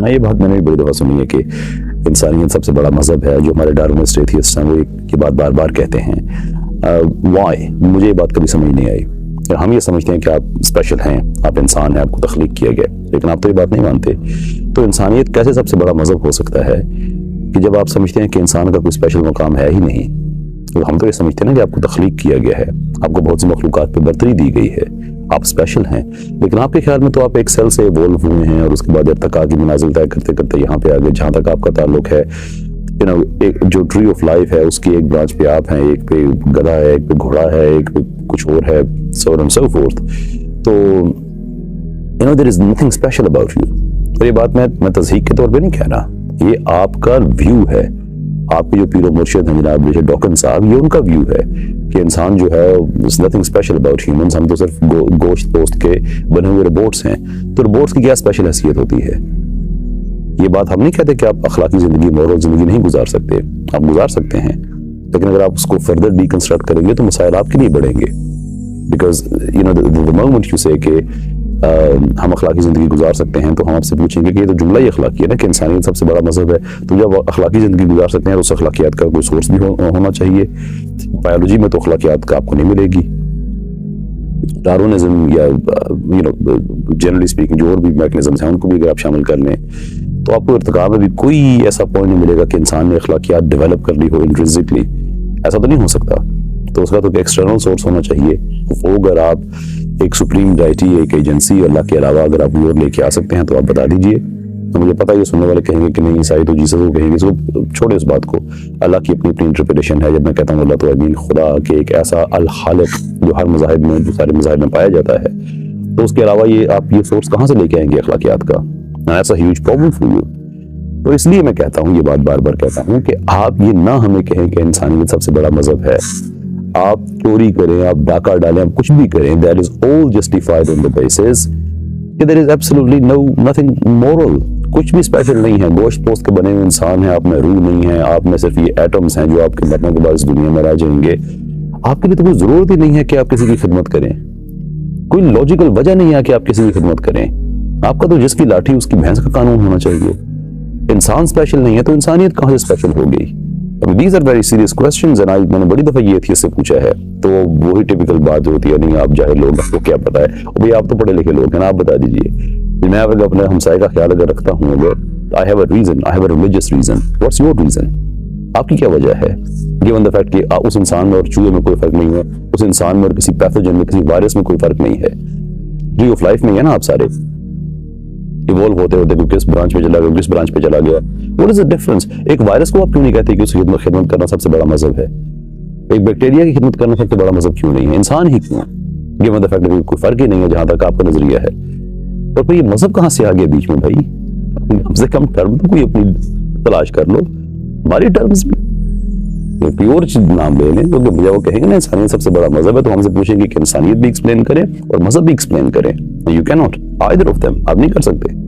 हाँ, ये बात मैंने भी बड़ी दफ़ा सुनी है कि इंसानियत सबसे बड़ा मजहब है। जो हमारे डार्विनिस्ट एथियस्ट हैं वो ये बात बार बार कहते हैं। वाई? मुझे ये बात कभी समझ नहीं आई। हम ये समझते हैं कि आप स्पेशल हैं, आप इंसान हैं, आपको तख्लीक किया गया, लेकिन आप तो ये बात नहीं मानते। तो इंसानियत कैसे सबसे बड़ा मजहब हो सकता है कि जब आप समझते हैं कि इंसान का कोई स्पेशल मकाम है ही नहीं। तो हम तो ये समझते हैं ना कि आपको तख्लीक किया गया है, आपको बहुत सी मखलूक़ात पे बर्तरी दी गई है, आप स्पेशल हैं। लेकिन आपके ख्याल में तो आप एक सेल से इवॉल्व हुए हैं और उसके बाद जब तक आगे मनाजिल तय करते करते यहाँ पे आगे जहाँ तक आपका ताल्लुक है, एक जो ट्री ऑफ लाइफ है उसकी एक ब्रांच पे आप हैं, एक पे गधा है, एक पे घोड़ा है, एक पे कुछ और है, so on and so forth। तो there is nothing special about you. और ये बात मैं तज़हीक के तौर पे नहीं कह रहा, ये आपका व्यू है। आपके जो पीरो मुर्शिद हैं जनाब रिचर्ड डॉकिंस साहब, ये उनका व्यू है कि इंसान जो है नथिंग स्पेशल अबाउट ह्यूमंस, हम तो सिर्फ गोश्त पोस्ट के बने हुए रोबोट्स हैं। तो रोबोट्स की क्या स्पेशल हैसियत होती है? ये बात हम नहीं कहते कि आप अखलाकी जिंदगी, मॉरल जिंदगी नहीं गुजार सकते, आप गुजार सकते हैं, लेकिन अगर आप उसको फर्दर डीकंस्ट्रक्ट करेंगे तो मसाइल आपके लिए बढ़ेंगे। बिकॉज द मोमेंट यू से कि हम अखलाकी जिंदगी गुजार सकते हैं, तो हम आपसे पूछेंगे कि ये तो जुमला ही अखलाकी है ना कि इंसानियत सबसे बड़ा मजहब है। तो जब अखलाकी जिंदगी गुजार सकते हैं तो उस अखलाकियात का कोई सोर्स भी होना चाहिए। बायोलॉजी में तो अखलाकियात का आपको नहीं मिलेगी। डार्विनिज्म या जनरली स्पीकिंग जो और भी मैकेनिज्म्स हैं उनको भी अगर आप शामिल कर लें तो आपको इर्तिका में भी कोई ऐसा पॉइंट नहीं मिलेगा कि इंसान ने अखलाकियात डेवलप कर ली हो इंट्रिंसिकली। ऐसा तो नहीं हो सकता। तो उसका तो एक एक्सटर्नल सोर्स होना चाहिए। वो अगर आप एक सुप्रीम डाइटी, एक एजेंसी, अल्लाह के अलावा अगर आप और लेके आ सकते हैं तो आप बता दीजिए। तो मुझे पता है ये सुनने वाले कहेंगे कि नहीं ईसाई तो जीसस को कहेंगे, इसको छोड़े इस बात को। अल्लाह की अपनी अपनी इंटरप्रिटेशन है। जब मैं कहता हूँ अल्लाह तो आई मीन खुदा के एक ऐसा अल खालिक जो हर मज़ाहिब में, जो सारे मज़ाहिब में पाया जाता है। तो उसके अलावा ये आप ये सोर्स कहाँ से लेके आएंगे अखलाकियात का? That's a huge problem for you. तो इसलिए मैं कहता हूँ, ये बात बार बार कहता हूँ कि आप ये ना हमें कहें कि इंसानियत सबसे बड़ा मजहब है। आप चोरी करें, आप डाका डालें, आप कुछ भी करें, that is all justified on the basis कि there is absolutely nothing moral. कुछ भी स्पेशल नहीं है। गोश्त पोस्ट के बने हुए इंसान है, आप में रूह नहीं है, आप में सिर्फ ये एटम्स हैं जो आपके मरने के बाद इस दुनिया में रह जाएंगे। आपके लिए तो कोई जरूरत ही नहीं है कि आप किसी की खिदमत करें। कोई लॉजिकल वजह नहीं है कि आप किसी की खिदमत करें। आपका तो जिसकी लाठी उसकी भैंस का कानून होना चाहिए। इंसान स्पेशल नहीं है तो इंसानियत कहां से स्पेशल हो गई? These are very serious questions and मैंने बड़ी दफा ये एथियस्ट से पूछा है। तो वही टिपिकल बात होती है, नहीं आप जाहिल लोग, आपको क्या पता है। भाई आप तो पढ़े लिखे लोग हैं ना, आप बता दीजिए। मैं अगर अपने हमसाये का ख्याल अगर रखता हूँ, I have a reason, I have a religious reason. What's your reason? आपकी क्या वजह है? गिवन द फैक्ट कि उस इंसान में और चूहे में कोई फर्क नहीं है, उस इंसान में और किसी पैथोजन में, किसी वायरस में कोई फर्क नहीं है। ट्री ऑफ लाइफ में है ना आप सारे इवॉल्व होते होते किस ब्रांच पे चला गया, किस ब्रांच पे चला गया। What is the difference? एक वायरस को आप क्यों नहीं कहते कि उसकी खिदमत करना सबसे बड़ा मजहब है? एक बैक्टीरिया की खिदमत करना सबसे बड़ा मजहब क्यों नहीं है? इंसान ही क्यों? गिवन द फैक्ट कोई फर्क ही नहीं है जहां तक आपका नजरिया है। और फिर ये मजहब कहां से आ गया बीच में? भाई कम से कम टर्म तो कोई अपनी तलाश कर लो। हमारी टर्म्स भी प्योर नाम ले लें, क्योंकि मुझे वो कहेंगे ना इंसानियत सबसे बड़ा मजहब है, तो हमसे पूछेंगे कि इंसानियत भी एक्सप्लेन करें और मजहब भी एक्सप्लेन करें। You can not either of them. आप नहीं कर सकते।